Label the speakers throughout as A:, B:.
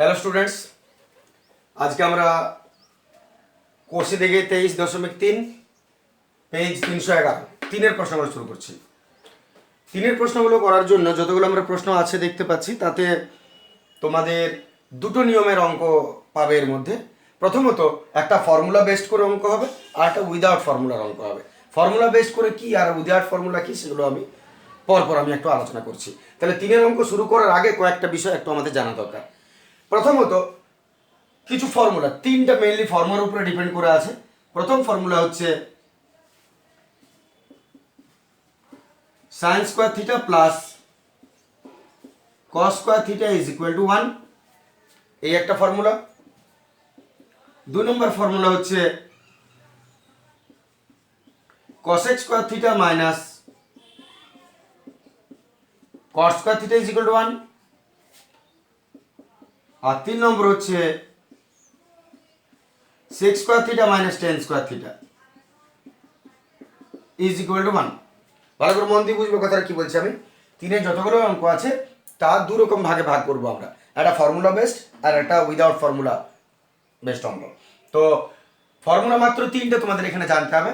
A: Hello students, আজকে আমরা কোর্সে দেখে 23.3 পেজ 311 তিনের প্রশ্নগুলো শুরু করছি। তিনের প্রশ্নগুলো করার জন্য যতগুলো আমরা প্রশ্ন আছে দেখতে পাচ্ছি, তাতে তোমাদের দুটো নিয়মের অঙ্ক পাবে। এর মধ্যে প্রথমত একটা ফর্মুলা বেসড করে অঙ্ক হবে, আর একটা উইদাউট ফর্মুলার অঙ্ক হবে। ফর্মুলা বেসড করে কি আর উইদাউট ফর্মুলা কি, সেগুলো আমি পরপর একটু আলোচনা করছি। তাহলে তিনের অঙ্ক শুরু করার আগে কয়েকটা বিষয় একটু আমাদের জানা দরকার। প্রথমত কিছু ফর্মুলা, তিনটা মেইনলি ফর্মুলার উপরে ডিপেন্ড করে আছে। প্রথম ফর্মুলা হচ্ছে sign square theta plus cos square theta is equal to 1, এই একটা ফর্মুলা। দুই নম্বর ফর্মুলা হচ্ছে cosec square theta minus cos square theta is equal to 1। আর তিন নম্বর হচ্ছে sec square theta minus tan square theta is equal to 1। ভালো করে মন দিয়ে বুঝবো কথাটা কি বলছি আমি। তিনের যতগুলো অঙ্ক আছে তা দু রকম ভাগে ভাগ করবো আমরা, একটা ফর্মুলা বেসড আর একটা উইদাউট ফর্মুলা বেসড অঙ্ক। তো ফর্মুলা মাত্র তিনটে তোমাদের এখানে জানতে হবে।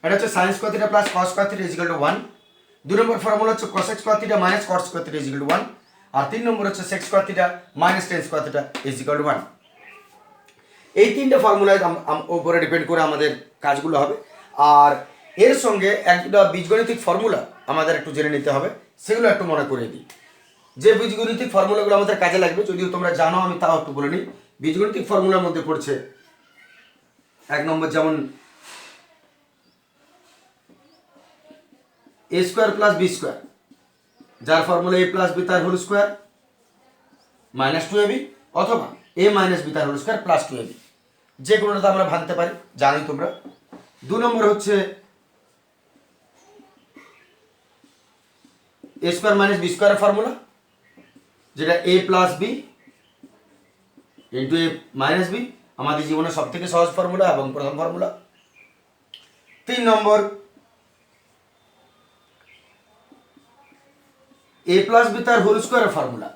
A: এটা হচ্ছে sign square theta plus cos square theta is equal to 1। দুই নম্বর ফর্মুলা হচ্ছে cosec square theta minus cot square theta is equal to 1। আর তিন নম্বর হচ্ছে sec square theta minus tan square theta is equal to 1। এই তিনটে ফর্মুলায় উপরে depend করে আমাদের কাজগুলো হবে। আর এর সঙ্গে একটা বীজগণিতিক ফর্মুলা আমাদের একটু জেনে নিতে হবে, সেগুলো একটু মনে করে দিই। যে বীজগণিতিক ফর্মুলাগুলো আমাদের কাজে লাগবে, যদিও তোমরা জানো, আমি তাও একটু বলে নিই। বীজগণিতিক ফর্মুলার মধ্যে পড়ছে এক নম্বর, যেমন এ স্কোয়ার প্লাস বি স্কোয়ার, যার ফর্মুলা এ প্লাস বি তার হোল স্কোয়ার মাইনাস 2ab, অথবা এ মাইনাস বি তার হোল স্কোয়ার প্লাস 2ab, যে কোনোটাতে আমরা ভাঙতে পারি, জানি তোমরা। দু নম্বর হচ্ছে এ স্কোয়ার মাইনাস বি স্কোয়ারের ফর্মুলা, যেটা এ plus b into a minus B, আমাদের জীবনের সব থেকে সহজ ফর্মুলা এবং প্রথম ফর্মুলা। তিন নম্বর এ প্লাস বি তার হোল স্কোয়ারের ফর্মুলা।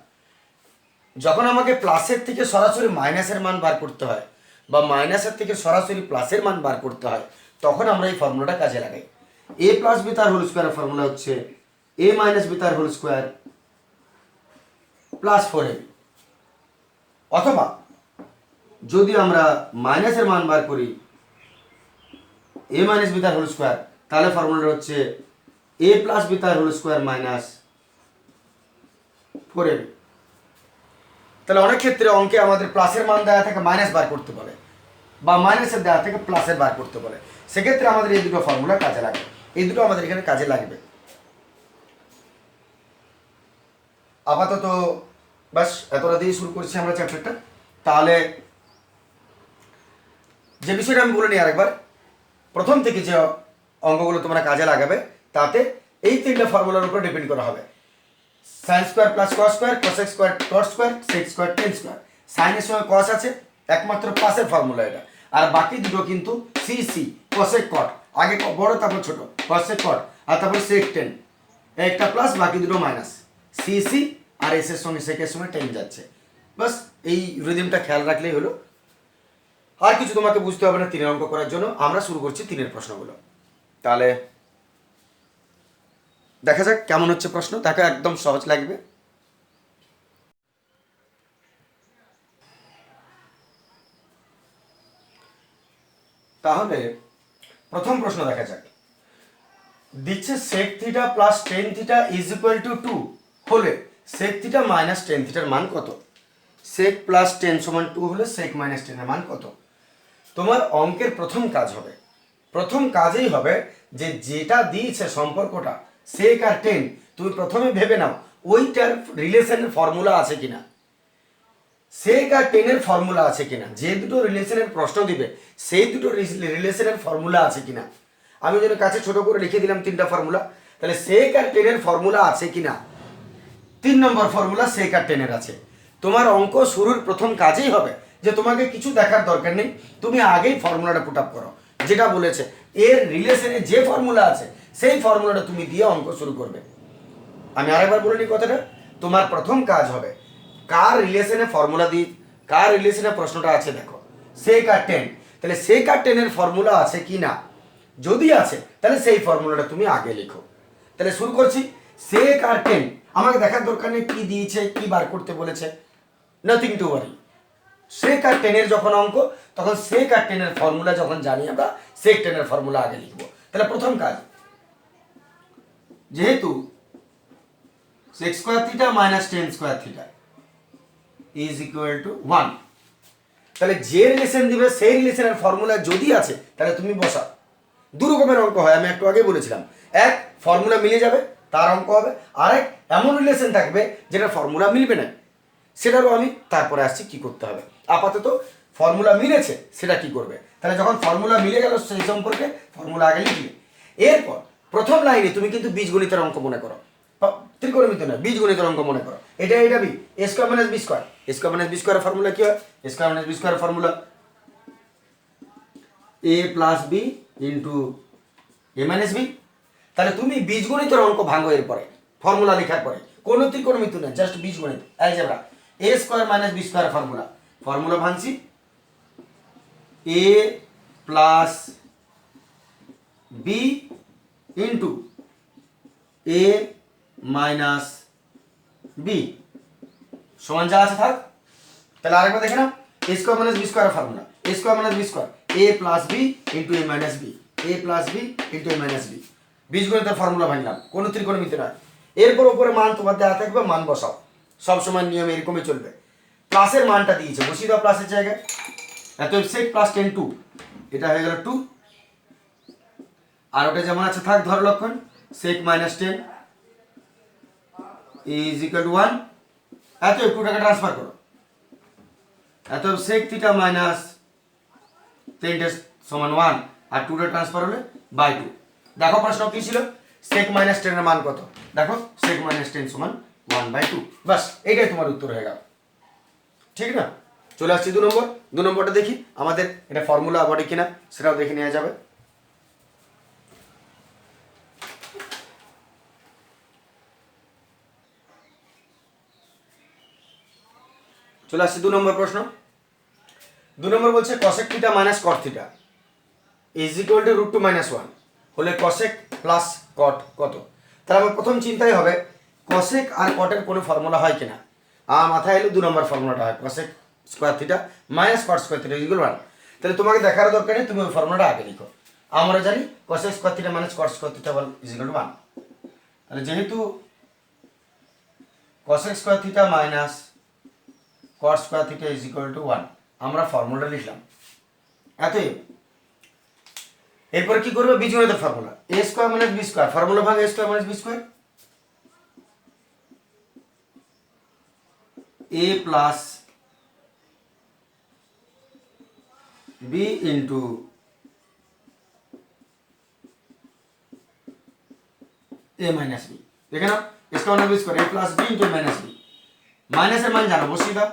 A: যখন আমাকে প্লাসের থেকে সরাসরি মাইনাসের মান বার করতে হয়, বা মাইনাসের থেকে সরাসরি প্লাসের মান বার করতে হয়, তখন আমরা এই ফর্মুলাটা কাজে লাগাই। এ প্লাস বি তার হোল স্কোয়ারের ফর্মুলা হচ্ছে এ মাইনাস বি তার হোল স্কোয়ার প্লাস 4ab। অথবা যদি আমরা মাইনাসের মান বার করি এ মাইনাস বি তার হোল স্কোয়ার, তাহলে ফর্মুলাটা হচ্ছে এ প্লাস বি তার হোল স্কোয়ার মাইনাস 4ab। তাহলে অনেক ক্ষেত্রে অঙ্কে আমাদের প্লাসের মান দেওয়া থেকে মাইনাস বার করতে বলে, বা মাইনাসের দেওয়া থেকে প্লাসের বার করতে বলে, সেক্ষেত্রে আমাদের এই দুটো ফর্মুলা কাজে লাগবে। এই দুটো আমাদের এখানে কাজে লাগবে। আপাতত বাস এতটা দিয়ে শুরু করছি আমরা চ্যাপ্টারটা। তাহলে যে বিষয়টা আমি বলে নিই আরেকবার, প্রথম থেকে যে অঙ্কগুলো তোমরা কাজে লাগাবে, তাতে এই তিনটা ফর্মুলার উপর ডিপেন্ড করা হবে। Sine square plus cos square, cosec square cot square, sec square tan square. সাইনের সঙ্গে কস আছে, একমাত্র পাশের ফর্মুলা এটা। আর বাকি দুটো কিন্তু সি সি, cosec cot, আগে বড় তারপর ছোট, cosec cot, আর তারপর sec tan, একটা প্লাস বাকি দুটো মাইনাস। সি সি আর এস এর সঙ্গে সেকের সঙ্গে টেন যাচ্ছে। বাস এই রিদিমটা খেয়াল রাখলেই হলো, আর কিছু তোমাকে বুঝতে হবে না তিনের অঙ্ক করার জন্য। আমরা শুরু করছি তিনের প্রশ্নগুলো। তাহলে দেখা যাক কেমন হচ্ছে প্রশ্ন। দেখা একদম সহজ লাগবে। তাহলে প্রথম প্রশ্ন দেখা যাক। দিচ্ছে sec theta plus tan theta is equal two 2 হলে sec থিটা মাইনাস tan থিটার মান কত? sec প্লাস tan সমান 2 হলে sec মাইনাস tan এর মান কত? তোমার অঙ্কের প্রথম কাজ হবে, প্রথম কাজেই হবে যে যেটা দিয়েছে সম্পর্কটা sec আর tan, তুমি প্রথমে ভেবে নাও ওইটার রিলেশনের ফর্মুলা আছে কিনা, sec আর tan এর ফর্মুলা আছে কিনা। যে দুটো রিলেশনের প্রশ্ন দিবে সেই দুটো রিলেশনের ফর্মুলা আছে কিনা। আমি যেন কাছে ছোট করে লিখে দিলাম তিনটা ফর্মুলা। তাহলে sec আর tan এর ফর্মুলা আছে কিনা, 3 নম্বর ফর্মুলা sec আর tan এর আছে। তোমার অঙ্ক শুরুর প্রথম কাজেই হবে যে তোমাকে কিছু দেখার দরকার নেই, তুমি আগেই ফর্মুলাটা পুট আপ করো, যেটা বলেছে এর রিলেশনে যে ফর্মুলা আছে সেই ফর্মুলাটা তুমি দিয়ে অঙ্ক শুরু করবে। আমি আরেকবার বলে নিই কথাটা, তোমার প্রথম কাজ হবে কার রিলেশনে ফর্মুলা দিয়ে কার রিলেশনে প্রশ্নটা আছে দেখো, সেক আর টেন। তাহলে সেক আর টেনের ফর্মুলা আছে কি না, যদি আছে তাহলে সেই ফর্মুলাটা তুমি আগে লিখো। তাহলে শুরু করছি। সেক আর টেন আমাকে দেখার দরকার নেই কি দিয়েছে, কি বার করতে বলেছে, নাথিং টু ওয়ারি। সেক আর টেনের যখন অঙ্ক, তখন সেক আর টেনের ফর্মুলা যখন জানি আমরা, সেক টেনের ফর্মুলা আগে লিখবো। তাহলে প্রথম কাজ, যেহেতু sec square theta minus ten square theta is equal to 1, তাহলে যে রিলেশন দিবে সেই রিলেশনের ফর্মুলা যদি আছে তাহলে তুমি বসাও। দু রকমের অঙ্ক হয়, আমি একটু আগে বলেছিলাম। এক, ফর্মুলা মিলে যাবে তার অঙ্ক হবে, আরেক এমন রিলেশন থাকবে যেটা ফর্মুলা মিলবে না, সেটারও আমি তারপরে আসছি কি করতে হবে। আপাতত ফর্মুলা মিলেছে সেটা কি করবে, তাহলে যখন ফর্মুলা মিলে গেল সেই সম্পর্কে ফর্মুলা আগে লিখলে। এরপর প্রথম লাইনে তুমি কিন্তু বীজগণিতের অঙ্ক মনে করো, ত্রিকোণমিতি নয়, বীজগণিতের অঙ্ক মনে করো। এটা বি, এ স্কোয়ার মাইনাস বি স্কোয়ার। এ স্কোয়ার মাইনাস বি স্কোয়ারের ফর্মুলা কি হয়? এ স্কোয়ার মাইনাস বি স্কোয়ারের formula A plus b into a minus B. তাহলে তুমি বীজগণিতের অঙ্ক ভাঙো এরপরে ফর্মুলা লেখার পরে, কোনো ত্রিকোণমিতি নয়, জাস্ট বীজগণিত অ্যালজেব্রা। এ স্কোয়ার মাইনাস বি স্কোয়ারের formula ভাঙছি A plus b into a minus B সমান যা আছে থাক। তাহলে আরেকবার দেখে নাও, এ স্কোয়ার মাইনাস বি স্কোয়ারের formula a square minus B square a plus b into a minus B, A plus b into a minus B. বীজগণিতের formula ভাঙলাম, কোনো ত্রিকোণমিতি নয়। এরপর উপরে মান তোমার দেওয়া থাকবে, মান বসাও, সবসময় নিয়ম এরকমই চলবে। প্লাসের মানটা দিয়েছে, বসিয়ে দাও প্লাসের জায়গায়। এত সেক প্লাস 10 2, এটা হয়ে গেল 2, আর ওটা যেমন আছে থাক ধর লক্ষণ, sec minus 10 is equal to 1। এত 2টাকে ট্রান্সফার করো, এত সেক থিটা মাইনাস 10 সমান 1, আর 2টা ট্রান্সফার হলে বাই 2। দেখো প্রশ্ন কি ছিল, সেক মাইনাস 10 এর মান কত, দেখো সেক মাইনাস 10 সমান 1/2। বাস এইটাই তোমার উত্তর হয়ে গেল, ঠিক না? চলে আসছি 2 নম্বর। 2 নম্বরটা দেখি আমাদের এটা ফর্মুলা বডি কিনা সেটাও দেখে নেওয়া যাবে। চলে আসছি 2 নম্বর প্রশ্ন। 2 নম্বর বলছে cosec theta minus caught theta is equal two √2 - 1 হলে কসেক প্লাস কট কত। তাহলে আমার প্রথম চিন্তাই হবে কসেক আর কটের কোনো ফর্মুলা হয় কিনা। আমার মাথায় এলো 2 নম্বর ফর্মুলাটা হয়, cosec square theta minus cot square theta is equal 1। তাহলে তোমাকে দেখার দরকার নেই, তুমি ওই ফর্মুলাটা আগে লিখো। আমরা জানি cosec square theta minus cot square theta is equal to 1। তাহলে যেহেতু cosec square theta minus cot square theta is equal to 1, আমরা ফর্মুলাটা লিখলাম এতই। এরপর কি করবে, বীজগণিতের formula a square minus B square, formula ভাগ a square minus B square a plus b into a minus b. দেখে নাও a square minus B square a plus b into a minus B. মাইনাসের মান জানো, বসিয়ে দাও।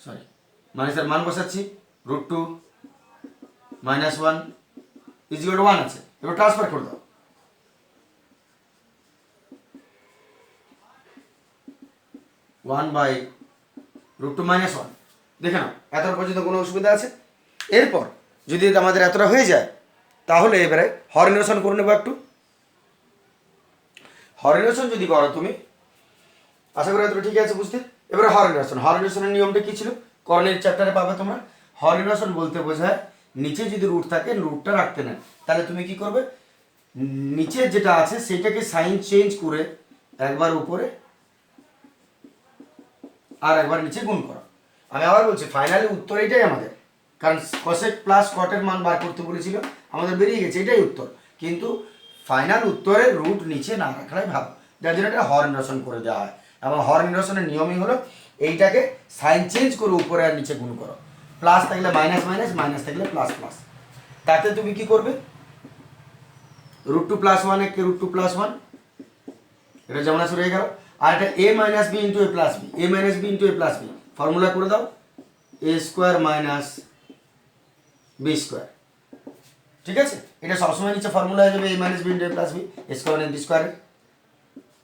A: Sorry, মাইনাসের মান বসাচ্ছি, √2 - 1 ইজ ইকুয়াল টু 1 আছে। এবার ট্রান্সফার করে দাও, √2 - 1। দেখে নাও এত পর্যন্ত কোনো অসুবিধা আছে? এরপর যদি আমাদের এতটা হয়ে যায় তাহলে এবারে হর নিরসন করে নেবো একটু। হর নিরসন যদি করো তুমি, আশা করি এতটা ঠিক আছে বুঝতে। এবারে হর নিরসনের নিয়মটা কি ছিল, করণের চ্যাপ্টারে পাবে তোমরা। হর নিরসন বলতে বোঝায় নিচে যদি রুট থাকে রুটটা রাখতে নেয়, তাহলে তুমি কি করবে, নিচে যেটা আছে সেটাকে সাইন চেঞ্জ করে একবার উপরে আর একবার নিচে গুণ করো। আমি আবার বলছি ফাইনালি উত্তর এটাই আমাদের, কারণ কসেক প্লাস কটের মান বার করতে বলেছিল, আমাদের বেরিয়ে গেছে, এটাই উত্তর। কিন্তু ফাইনাল উত্তরে রুট নিচে না রাখাই ভালো, যার জন্য এটা হর নিরসন করে দেওয়া হয়। এবং হর নিরসনের নিয়মই হলো এইটাকে সাইন চেঞ্জ করে উপরে আর নিচে গুণ করো, প্লাস থাকলে মাইনাস মাইনাস, মাইনাস থাকলে প্লাস প্লাস। তাতে তুমি কি করবে, √2 + 1 একে √2 + 1, এটা যেমন আছে রয়ে গেল। আর এটা a minus B into A plus B, A minus B into A plus B formula করে দাও, A square minus B square ঠিক আছে, এটা সবসময় নিচে ফর্মুলা হয়ে যাবে a minus B into a plus B square minus B স্কোয়ারের,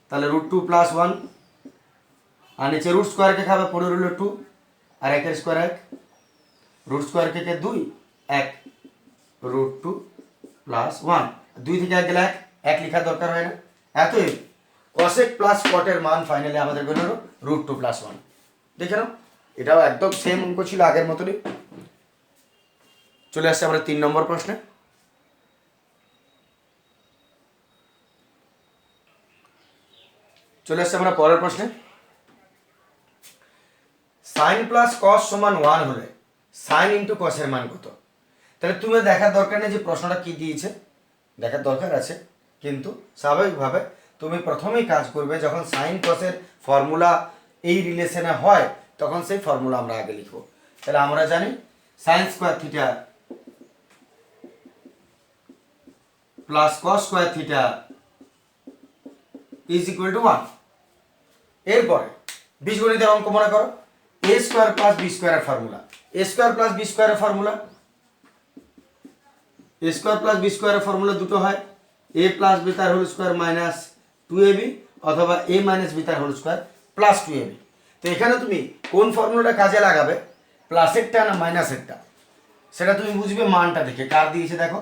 A: তাহলে √2 + 1 আর নিচে রুট স্কোয়ারকে খাবে পড়ে রইল 2 আর 1 এর স্কোয়ার 1, রুট স্কোয়ার কে 2 1 √2 + 1, 2 থেকে 1 গেলে 1 লেখার দরকার হয় না। এতই cosec প্লাস কটের মান ফাইনালি আমাদের বের হলো √2 + 1। দেখে নাও, এটাও একদম সেম অঙ্ক ছিল আগের মতনই। চলে আসছে আমরা 3 নম্বর প্রশ্নে। চলে আসছে আমরা পরের প্রশ্নে। sin প্লাস cos সমান 1 হলে sin ইন্টু cos এর মান কত? তাহলে তুমি দেখার দরকার নেই যে প্রশ্নটা কি দিয়েছে, দেখার দরকার আছে, কিন্তু স্বাভাবিকভাবে তুমি প্রথমেই কাজ করবে যখন sin cos এর ফর্মুলা এই রিলেশনে হয় তখন সেই ফর্মুলা আমরা আগে লিখব। তাহলে আমরা জানি sin square theta plus cos square theta is equal to 1। এরপরে বীজগণিতের অঙ্ক মনে করো, a স্কয়ার প্লাস b স্কয়ারের formula, a square plus b স্কয়ারের formula, a square plus b স্কয়ারের ফর্মুলা দুটো হয়, a প্লাস b তার হোল স্কয়ার মাইনাস 2ab অথবা a মাইনাস b তার হোল স্কয়ার প্লাস 2ab। তো এখানে তুমি কোন ফর্মুলাটা কাজে লাগাবে, প্লাসেরটা না মাইনাসেরটা, সেটা তুমি বুঝবে মানটা দেখে। কার দিয়েছে দেখো,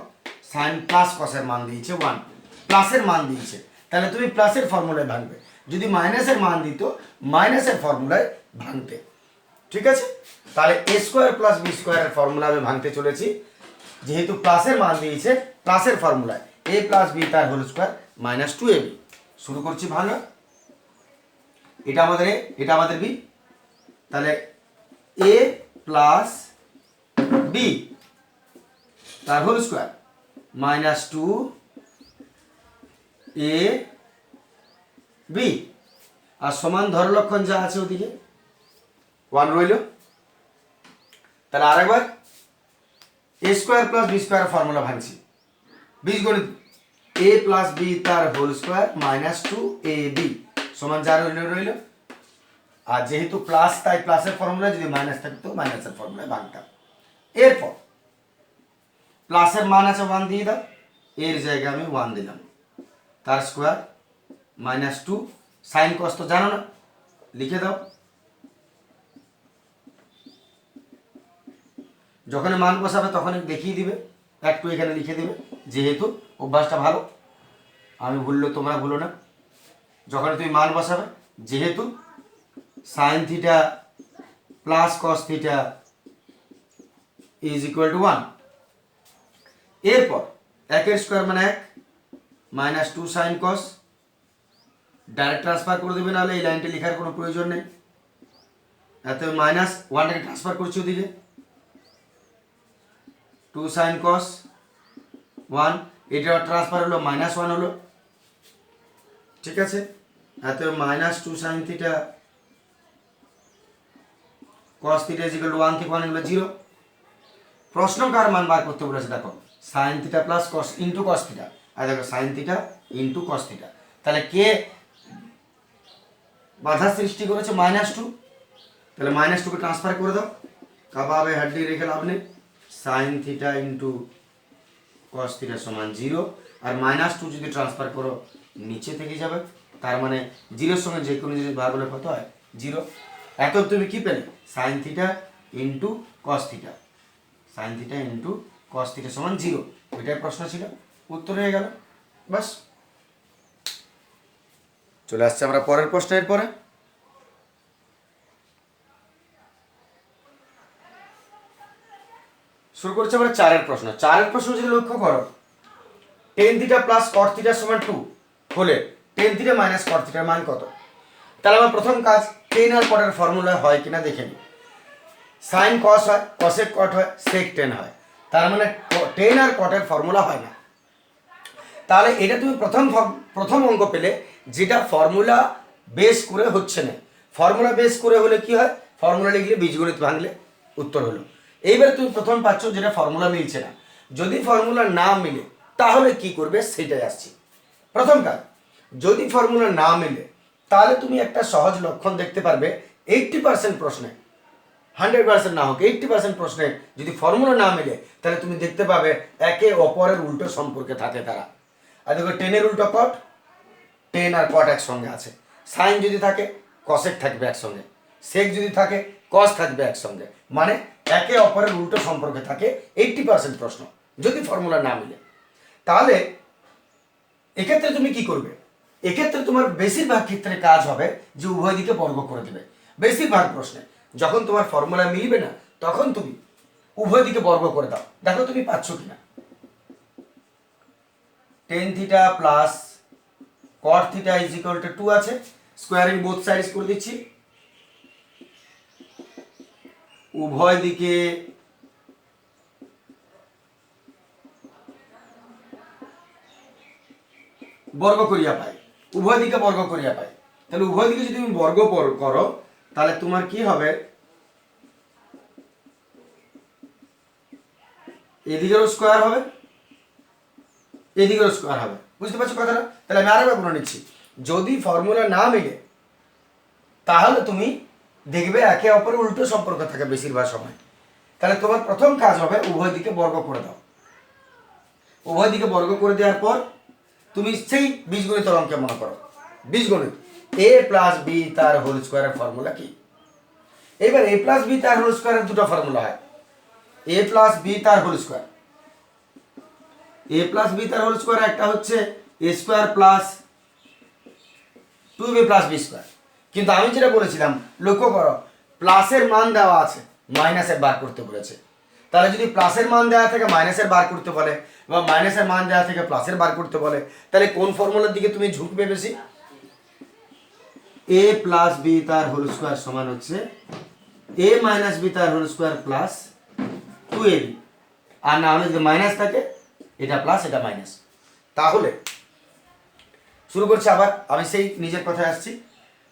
A: sin প্লাস cos এর মান দিয়েছে 1, প্লাসের মান দিয়েছে, তাহলে তুমি প্লাসের ফর্মুলায় ভাঙবে। যদি মাইনাসের মান দিত মাইনাসের ফর্মুলায় ভাঙতে। ঠিক আছে, তাহলে a স্কয়ার প্লাস b স্কয়ারের ফর্মুলা আমি ভাঙতে চলেছি। যেহেতু প্লাসের মান দিয়েছে প্লাসের ফর্মুলায় a প্লাস b তার হোল স্কয়ার মাইনাস 2ab। শুরু করছি ভালো, এটা আমাদের a, এটা আমাদের b, তাহলে a প্লাস b তার হোল স্কয়ার মাইনাস 2ab আর সমান ধরলক্ষণ যা আছে ওদিকে 1 রইল। তাহলে আরেকবার a স্কয়ার প্লাস b স্কয়ারের ফর্মুলা ভাঙছি, বীজগণিত a প্লাস b তার হোল স্কয়ার মাইনাস 2ab সমান যা রইল। আর যেহেতু প্লাস তাই প্লাসের ফর্মুলা, যদি মাইনাস থাকতো মাইনাসের ফর্মুলায় ভাঙতাম। এরপর প্লাসের মান আছে 1 দিয়ে দাও, এর জায়গায় আমি 1 দিলাম, তার স্কয়ার মাইনাস 2 sin cos তো জানো না, লিখে দাও। যখন মান বসাবে তখন দেখিয়ে দিবে, একটু এখানে লিখে দিবে, যেহেতু অভ্যাসটা ভালো, আমি ভুললো তোমরা ভুলো না। যখন তুমি মান বসাবে, যেহেতু sin theta plus cos theta is equal to 1, এরপর 1 এর স্কয়ার মানে 1 minus 2 sin cos, direct transfer করে দেবে, নাহলে এই লাইনটা লেখার কোনো প্রয়োজন নেই। এত মাইনাস 1টাকে ট্রান্সফার করছি ওদিকে, 2 sin cos 1, এটা ট্রান্সফার হলো মাইনাস 1 হলো। ঠিক আছে, এত minus 2 sin theta cos theta is equal to 1 থেকে 1 হলো 0। প্রশ্নকার মান বার করতে বলেছে, দেখো sin theta plus cos into cos theta, আর দেখো sin theta into cos theta, তাহলে কে বাধা সৃষ্টি করেছে মাইনাস 2, তাহলে মাইনাস 2 কে ট্রান্সফার করে দাও, কাবাবে হাড্ডি রেখে লাভ নেই, sin theta into cos theta সমান 0, আর মাইনাস 2 যদি ট্রান্সফার করো নিচে থেকে যাবে, তার মানে 0 এর সঙ্গে যে কোনো জিনিস ভাগ হলে কত হয় 0। এত তুমি কি পেলে, sin theta into cos theta, sin theta into cos theta সমান 0, ওইটাই প্রশ্ন ছিল, উত্তর হয়ে গেল। বাস, চলে আসছে আমরা পরের প্রশ্নের পরে। শুরু করছি আমরা 4 প্রশ্ন। 4 প্রশ্ন যদি লক্ষ্য করো, tan theta plus cot theta সমান 2 হলে tan থিটা মাইনাস cot থিটার মান কত? তাহলে আমার প্রথম কাজ tan আর cot এর ফর্মুলা হয় কিনা দেখে নিই। sin cos হয়, cosec cot হয়, sec tan হয়, তার মানে tan আর cot এর ফর্মুলা হয় না। তাহলে এটা তুমি প্রথম অঙ্ক পেলে যেটা ফর্মুলা বেস করে হচ্ছে না। ফর্মুলা বেস করে হলে কি হয়, ফর্মুলা লিখলে বীজগণিত ভাঙলে উত্তর হলো। এইবারে তুমি প্রথম পাচ্ছ যেটা ফর্মুলা মিলছে না। যদি ফর্মুলা না মিলে তাহলে কি করবে সেটাই আসছি। প্রথম কাজ, যদি ফর্মুলা না মিলে তাহলে তুমি একটা সহজ লক্ষণ দেখতে পারবে 80% প্রশ্নে 100% না হোক 80% প্রশ্নে যদি ফর্মুলা না মেলে তাহলে তুমি দেখতে পাবে একে অপরের উল্টো সম্পর্কে থাকে তারা। আর দেখো টেনের উল্টো কট, টেন আর কট একসঙ্গে আছে। সাইন যদি থাকে কসেক থাকবে একসঙ্গে, সেক যদি থাকে কস থাকবে একসঙ্গে, মানে একে অপরের উল্টো সম্পর্কে থাকে 80% প্রশ্ন যদি ফর্মুলা না মিলে। তাহলে এক্ষেত্রে তুমি কি করবে? এক্ষেত্রে তোমার বেশিরভাগ ক্ষেত্রে কাজ হবে যে উভয় দিকে বর্গ করে দেবে। বেশিরভাগ প্রশ্নে যখন তোমার ফর্মুলা মিলবে না তখন তুমি উভয় দিকে বর্গ করে দাও। দেখো তুমি পাচ্ছ কিনা। Tan theta plus cot theta is equal two 2 আছে, স্কোয়ারিং বোথ সাইডস করে দিচ্ছি। উভয় দিকে বর্গ করিয়া পাই, উভয় দিকে বর্গ করিয়া পাই। তাহলে উভয় দিকে যদি তুমি বর্গ করো তাহলে তোমার কি হবে, এদিকেরও স্কোয়ার হবে এদিকেরও স্কোয়ার হবে। বুঝতে পারছো কথাটা? তাহলে আমি আরেকবার বলে নিচ্ছি, যদি ফর্মুলা না মিলে তাহলে তুমি দেখবে একে অপরের উল্টো সম্পর্ক থাকে বেশিরভাগ সময়। তাহলে তোমার প্রথম কাজ হবে উভয় দিকে বর্গ করে দাও। উভয় দিকে বর্গ করে দেওয়ার পর তুমি সেই বীজগণিত অঙ্কে মনে করো, বীজগণিত এ প্লাস বি তার হোল স্কোয়ারের ফর্মুলা কি। এবার এ প্লাস বি তার হোল স্কোয়ারের দুটো ফর্মুলা হয়, এ প্লাস বি তার whole square. A plus B তার হোল স্কোয়ার একটা হচ্ছে a square plus 2b plus B square. কিন্তু আমি যেটা বলেছিলাম লক্ষ্য করো, প্লাসের মান দেওয়া আছে, মাইনাসের বার করতে বলেছে। তাহলে যদি প্লাসের মান দেওয়া থেকে মাইনাসের বার করতে বলে বা মাইনাসের মান দেওয়া থেকে প্লাসের বার করতে বলে, তাহলে কোন ফর্মুলার দিকে তুমি ঝুঁকবে বেশি? এ প্লাস বি তার হোল স্কোয়ার সমান হচ্ছে এ মাইনাস বি তার হোল স্কোয়ার প্লাস 2ab। আর না হলে যদি মাইনাস থাকে এটা প্লাস এটা মাইনাস। তাহলে শুরু করছি আবার, আমি সেই নিজের কথায় আসছি।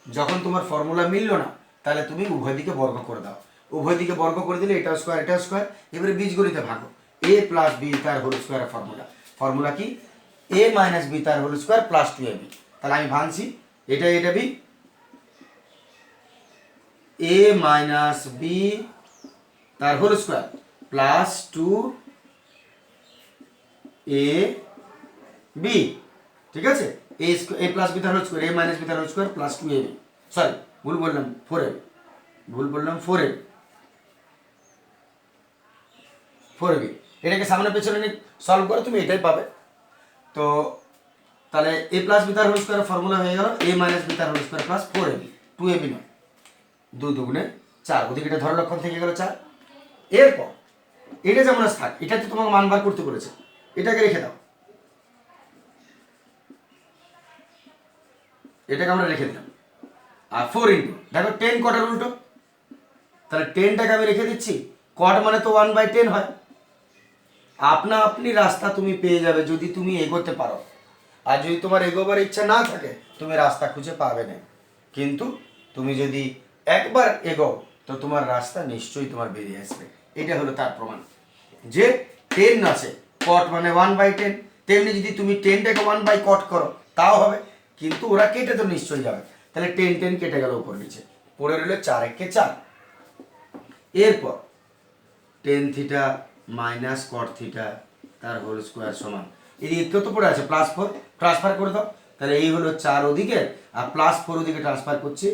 A: যখন তোমার ফর্মুলা মিলল না তাহলে তুমি উভয় দিকে বর্গ করে দাও। উভয় দিকে বর্গ করে দিলে এটা স্কোয়ার এটা স্কোয়ার। এবারে বীজগণিতে ভাগো, এ প্লাস বি তার হোল স্কোয়ারের ফর্মুলা কি? এ মাইনাস বি তার হোল স্কোয়ার প্লাস 2ab। তাহলে আমি ভাঙছি, এটা বি, এ মাইনাস বি তার হোল স্কোয়ার প্লাস 2ab, ঠিক আছে? এ প্লাস বি তার whole square, A minus B তার whole square plus 2ab, sorry ভুল বললাম 4ab। এটাকে সামনে পেছনে নিয়ে সলভ করে তুমি এটাই পাবে। তো তাহলে এ প্লাস বি তার হোল স্কোয়ারের ফর্মুলা হয়ে গেল এ মাইনাস বি তার whole square plus 4ab, 2ab নয়, 2 দুগুণে 4, ওদিকে এটা ধর লক্ষণ থেকে গেল 4। এরপর এটা যেমন থাক, এটাতে তোমাকে মান বার করতে বলেছে, এটাকে রেখে দাও, এটাকে আমরা রেখে দিলাম। আর 4 ইন্টু দেখো 10 কটের উল্টো, তাহলে 10টাকে আমি রেখে দিচ্ছি। কট মানে তো 1/10 হয়। আপনা আপনি রাস্তা তুমি পেয়ে যাবে যদি তুমি এগোতে পারো। আর যদি তোমার এগোবার ইচ্ছা না থাকে তুমি রাস্তা খুঁজে পাবে না। কিন্তু তুমি যদি একবার এগোও তো তোমার রাস্তা নিশ্চয়ই তোমার বেরিয়ে আসবে। এটা হলো তার প্রমাণ যে 10 আছে, কট মানে 1/10। তেমনি যদি তুমি 10টাকে 1 কট করো তাও হবে, কিন্তু ওরা কেটে তো নিশ্চয়ই যাবে। তাহলে 10 কেটে গেল উপর নিচে, পড়ে রইল 4 একে 4। এরপর টেন থিটা মাইনাস কট থিটা তার হোল স্কোয়ার সমান, এদিকে কত পড়ে আছে প্লাস 4, ট্রান্সফার করে দাও। তাহলে এই হলো 4 ওদিকে আর প্লাস 4 ওদিকে ট্রান্সফার করছি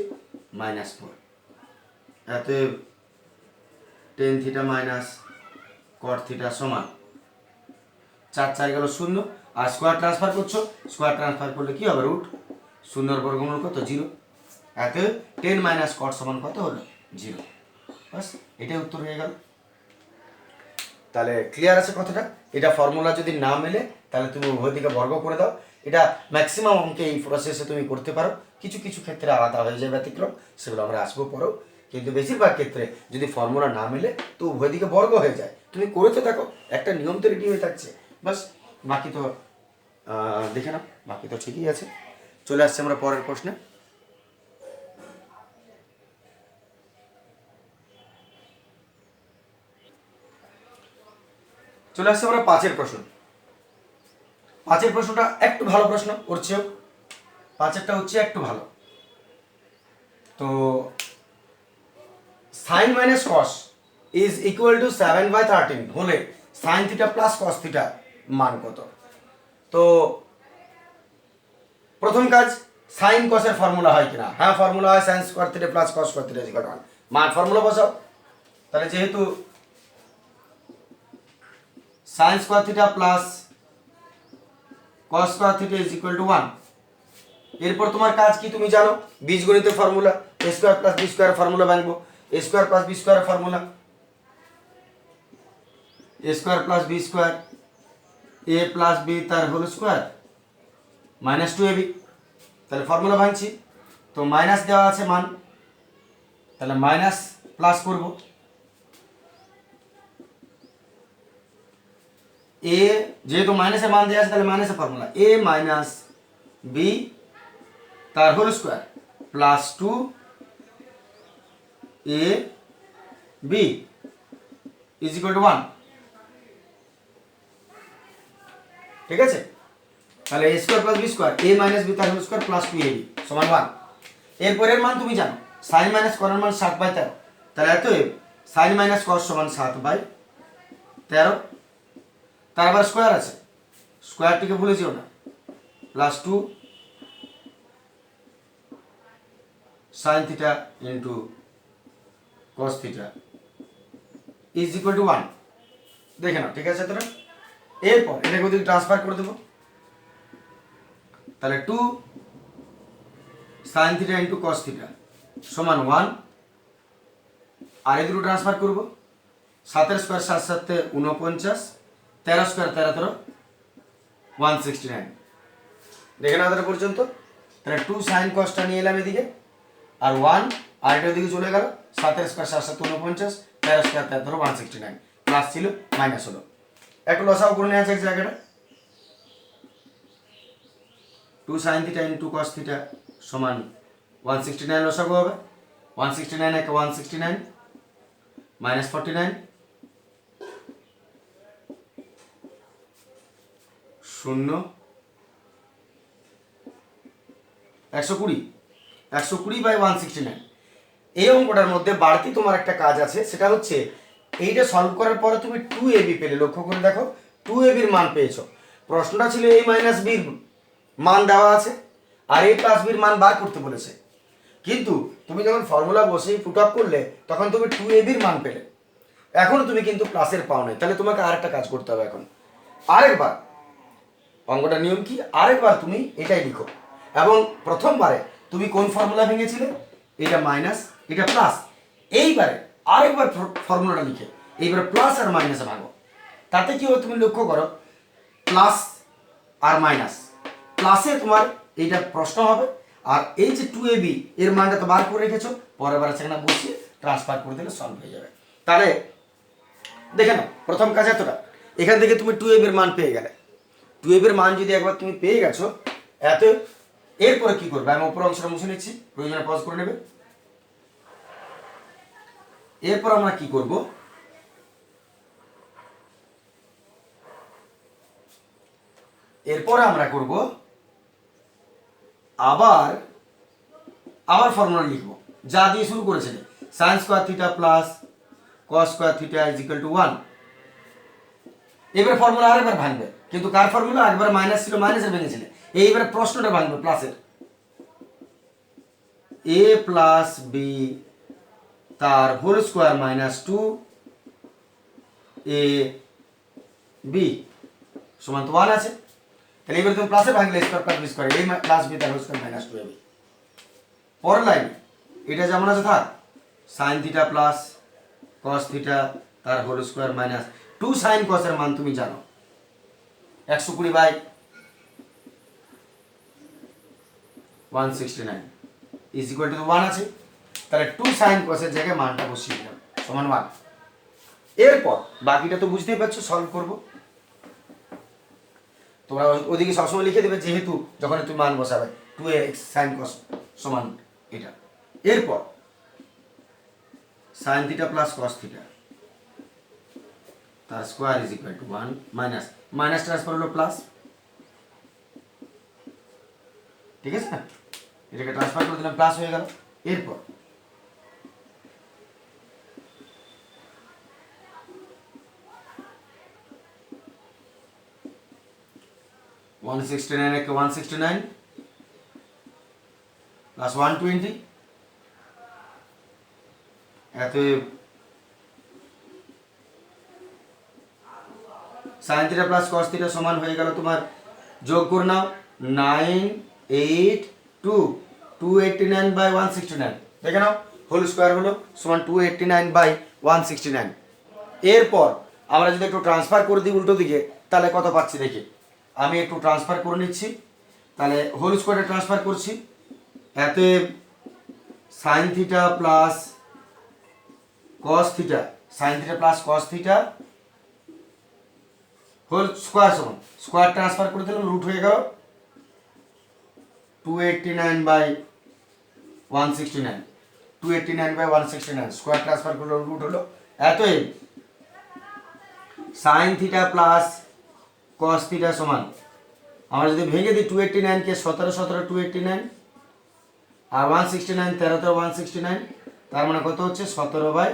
A: -4। এতে টেন থিটা মাইনাস কট থিটা সমান 4 4 গেল 0, আর স্কোয়ার ট্রান্সফার করছো, স্কোয়ার ট্রান্সফার করলে কি হবে রুট, 0 বর্গমূল কত 0। এতে 10 মাইনাস কট সমান কত হলো 0। বাস এটাই উত্তর হয়ে গেল। তাহলে ক্লিয়ার আছে কথাটা? এটা ফর্মুলা যদি না মেলে তাহলে তুমি উভয় দিকে বর্গ করে দাও। এটা ম্যাক্সিমাম অঙ্কে এই প্রসেসে তুমি করতে পারো, কিছু কিছু ক্ষেত্রে আলাদা হয়ে যায় ব্যতিক্রম, সেগুলো আমরা আসবো পরেও। কিন্তু বেশিরভাগ ক্ষেত্রে যদি ফর্মুলা না মেলে তো উভয় দিকে বর্গ হয়ে যায়। তুমি করেছো দেখো, একটা নিয়ম তো রেডি হয়ে থাকছে। বাস বাকি তো দেখে নাও, বাকি তো ঠিকই আছে। চলে আসছে আমরা পরের প্রশ্নে। চলে আসছে আমরা 5-এর প্রশ্ন। 5-এর প্রশ্নটা একটু ভালো প্রশ্ন, ওর চেয়েও 5-এরটা হচ্ছে একটু ভালো। তো sine minus cos is equal to 7/13 হলে sine theta plus cos theta মান কত? তো প্রথম কাজ, সাইন কসের ফর্মুলা হয় কিনা? হ্যাঁ ফর্মুলা হয়, sine square theta plus cos square theta equal to 1। মান ফর্মুলা বসাও। তাহলে যেহেতু sine square theta plus cos square theta is equal to 1, এরপর তোমার কাজ কি তুমি জানো, বীজগণিতের formula, a square plus B square formula ভাঙবো। A square plus B square formula, a square plus B square, a plus B তার whole square minus 2ab। তাহলে ফর্মুলা ভাঙছি, তো মাইনাস দেওয়া আছে মান, তাহলে মাইনাস প্লাস করব, এ যেহেতু মাইনাসের মান দেওয়া আছে তাহলে মাইনাসের ফর্মুলা এ মাইনাস বি তার whole square plus 2ab is equal to 1। ঠিক আছে, তাহলে A square plus B square A minus B তার হোল স্কোয়ার প্লাস 2ab সমান 1। এরপরের মান তুমি জানো, সাইন মাইনাস করের মান 7/13, তাহলে অতএব সাইন মাইনাস কস সমান 7/13, তার আবার স্কোয়ার আছে, স্কোয়ারটিকে ভুলে যেও না, plus 2 sine theta into cos theta is equal to 1। দেখে নাও, ঠিক আছে? তোরা এরপর এটাকে ওদিকে ট্রান্সফার করে দেবো, তাহলে 2 sine theta into cos theta সমান 1, আর এই দুটো ট্রান্সফার করবো, 7 স্কোয়ার 7 7 49, 13 স্কোয়ার 13 169। দেখে নাও তাহলে পর্যন্ত, তাহলে 2 সাইন কসটা নিয়ে এলাম এদিকে, আর 1 আর এটা ওদিকে চলে গেল, 7 স্কোয়ার 7 7 49, 13 স্কোয়ার 13 169, প্লাস ছিল মাইনাস হলো, একটু লসাও করে নেওয়া আছে এক জায়গাটা। 2 sine theta into cos theta সমান 169, লসাগু হবে, 169 একে 169 মাইনাস 49 0 120/169। এই অঙ্কটার মধ্যে বাড়তি তোমার একটা কাজ আছে, সেটা হচ্ছে এইটা সলভ করার পরে তুমি 2ab পেলে, লক্ষ্য করে দেখো 2ab এর মান পেয়েছো। প্রশ্নটা ছিল a মাইনাস বির মান দেওয়া আছে আর a প্লাস বির মান বার করতে বলেছে, কিন্তু তুমি যখন ফর্মুলা বসে পুট আপ করলে তখন তুমি 2ab এর মান পেলে, এখনো তুমি কিন্তু প্লাসের পাও নাই। তাহলে তোমাকে আরেকটা কাজ করতে হবে, এখন আরেকবার অঙ্কটা নিয়ম কি, আরেকবার তুমি এটাই লিখো, এবং প্রথমবারে তুমি কোন ফর্মুলা ভেঙেছিলে, এটা মাইনাস এটা প্লাস, এইবারে আরেকবার ফর্মুলাটা লিখে এইবার প্লাস আর মাইনাসে ভাঙো। তাতে কি হবে তুমি লক্ষ্য করো, প্লাস আর মাইনাস, প্লাসে তোমার এইটা প্রশ্ন হবে, আর এই যে 2ab এর মানটা তো বার করে রেখেছো, পরের বার সেখানে বসিয়ে ট্রান্সফার করে দিলে সলভ হয়ে যাবে। তাহলে দেখে নাও, প্রথম কাজ এতটা, এখান থেকে তুমি 2ab এর মান পেয়ে গেলে, 2ab এর মান যদি একবার তুমি পেয়ে গেছো, এত এরপরে কি করবে, আমি উপর অংশটা মুছে নিচ্ছি, প্রয়োজনে পজ করে নেবে। এরপর আমরা কি করব, এরপর আমরা করব আবার ফর্মুলা লিখবো যা দিয়ে শুরু করেছিলে, sign square theta plus cos square theta is equal to 1। এবার ফর্মুলা আরেকবার ভাঙবে, কিন্তু কার ফর্মুলা, একবার মাইনাস ছিল মাইনাসের ভেঙেছিলে, এইবারে প্রশ্নটা ভাঙবে প্লাসের, a প্লাস বি তার হোল স্কোয়ার মাইনাস 2ab সমান তো 1 আছে। তাহলে এবার তুমি প্লাসে ভাঙলে square plus B square, a plus B তার হোল স্কোয়ার মাইনাস 2ab। পরের লাইন এটা যেমন আছে থাক, sine theta plus cos theta তার হোল স্কোয়ার মাইনাস 2 সাইন কসের মান তুমি জানো 120/169 ইজ ইকুয়াল টু 1 আছে, তাহলে 2 সাইন কসের জায়গায় মানটা বসিয়ে দিলাম সমান 1। এরপর বাকিটা তো বুঝতেই পারছো, সলভ করব। তোমরা ওদিকে সবসময় লিখে দেবে, যেহেতু যখন তুমি মান বসাবে 2x সাইন কস সমান এটা। এরপর sine theta plus cos theta তার square is equal to 1 minus minus transfer হলো প্লাস, ঠিক আছে না, এটাকে ট্রান্সফার করে দিলাম প্লাস হয়ে গেল। এরপর 169 একে 169 প্লাস 120 এত sign theta plus cos theta সমান হয়ে গেল তোমার, যোগ করে নাও 982 289 বাই 169, দেখে নাও হোল স্কোয়ার হলো সমান 289 বাই 169। এরপর আমরা যদি একটু ট্রান্সফার করে দিই উল্টো দিকে তাহলে কত পাচ্ছি দেখি, আমি একটু ট্রান্সফার করে নিচ্ছি, তাহলে হোল স্কোয়ারে ট্রান্সফার করছি, এতে sine theta plus cos theta, sine theta plus cos theta whole square সমান স্কোয়ার ট্রান্সফার করে দিলাম, রুট হয়ে গেল 289 বাই 169, 289 বাই 169 স্কোয়ার ট্রান্সফার করলো, রুট হলো, এতএব sine theta plus cos theta সমান, আমরা যদি ভেঙে দিই 289 কে 17 17 289 আর 169 13 169, তার মানে কত হচ্ছে 17 বাই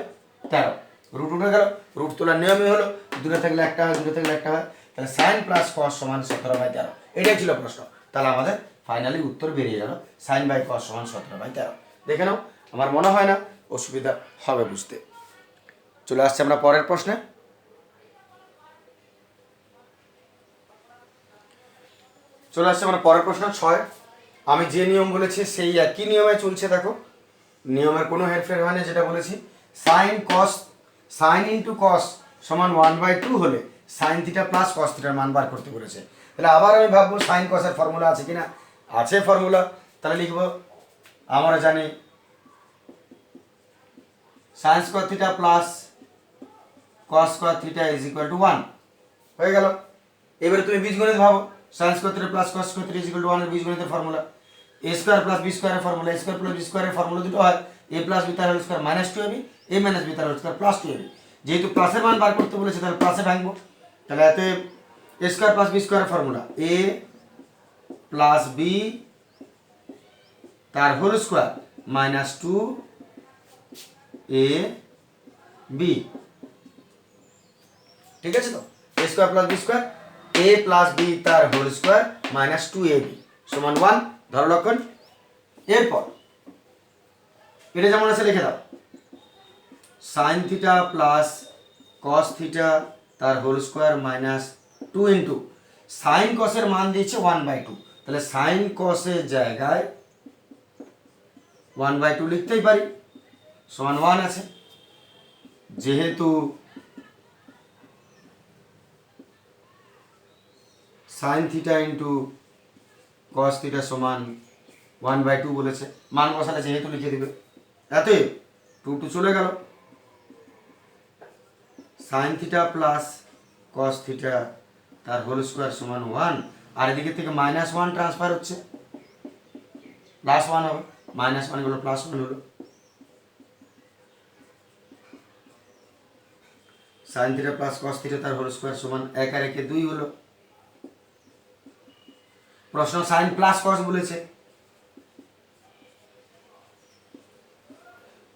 A: 13, রুট উঠে গেল, রুট তোলার নিয়মই হলো দূরে থাকলে একটা হয়, দূরে থাকলে একটা হয়, তাহলে সাইন প্লাস কস সমান 17 বাই 13, এটাই ছিল প্রশ্ন। তাহলে আমাদের ফাইনালি উত্তর বেরিয়ে গেল সাইন বাই কস সমান 17 বাই 13। দেখে নাও, আমার মনে হয় না অসুবিধা হবে বুঝতে। চলে আসছে আমরা পরের প্রশ্নে। চলে আসছে আমরা পরের প্রশ্ন 6। আমি যে নিয়ম বলেছি সেই একই নিয়মে চলছে, দেখো নিয়মের কোনো হেরফের হয় না, যেটা বলেছি সাইন ইন্টু কস সমান 1/2 হলে সাইন থিটা প্লাস কস থিটার মান বার করতে বলেছে। তাহলে আবার আমি ভাববো সাইন কসের ফর্মুলা আছে কিনা, আছে ফর্মুলা, তাহলে লিখব, আমরা জানি sine square theta plus cos square theta is equal to 1 হয়ে গেল। এবারে তুমি বীজগণিত ভাবো, sine square theta plus cos square theta is equal to 1 এর বীজগণিতের formula a square plus b স্কয়ারের formula, a square plus b স্কয়ারের ফর্মুলা দুটো হয় a প্লাস b তার whole square minus 2ab, a minus b তার whole square plus 2ab। যেহেতু প্লাসের মান বার করতে বলেছে তাহলে প্লাসে ভাঙবো, তাহলে এতে a স্কয়ার প্লাস b স্কয়ারের ফর্মুলা a প্লাস b তার হোল স্কয়ার মাইনাস 2ab, ঠিক আছে তো, a square plus b square a plus b তার হোল স্কয়ার মাইনাস 2ab সমান 1 ধরো লক্ষণ। এরপর এটা যেমন আছে লিখে দাও, sine theta plus cos theta তার whole square minus 2 into sine কসের মান দিয়েছে 1/2, তাহলে সাইন কসের জায়গায় 1/2 লিখতেই পারি, সমান 1 আছে, যেহেতু sine theta into cos theta সমান 1/2 বলেছে, মান বসালে যেহেতু লিখে দিবে, এতে 2 চলে গেল, sign theta plus cos theta তার হোল স্কয়ার সমান 1, আর এদিকে থেকে মাইনাস 1 ট্রান্সফার হচ্ছে, প্লাস 1 হবে, মাইনাস 1 গুলো প্লাস 1 হলো, sign theta plus cos theta তার হোল স্কয়ার সমান 1 আর 1 2 হলো। প্রশ্ন সাইন প্লাস কস বলেছে,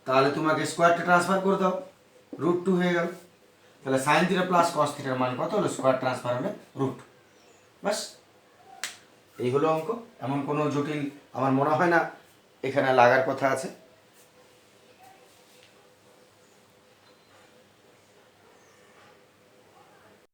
A: তাহলে তোমাকে স্কয়ারটা ট্রান্সফার করে দাও, √2 হয়ে গেল, তাহলে সাইন থিটা প্লাস কস থিটার মান কত হলো, স্কয়ার ট্রান্সফার হলে √, বাস এই হলো অঙ্ক। এমন কোনো জটিল আমার মনে হয় না এখানে লাগার কথা আছে।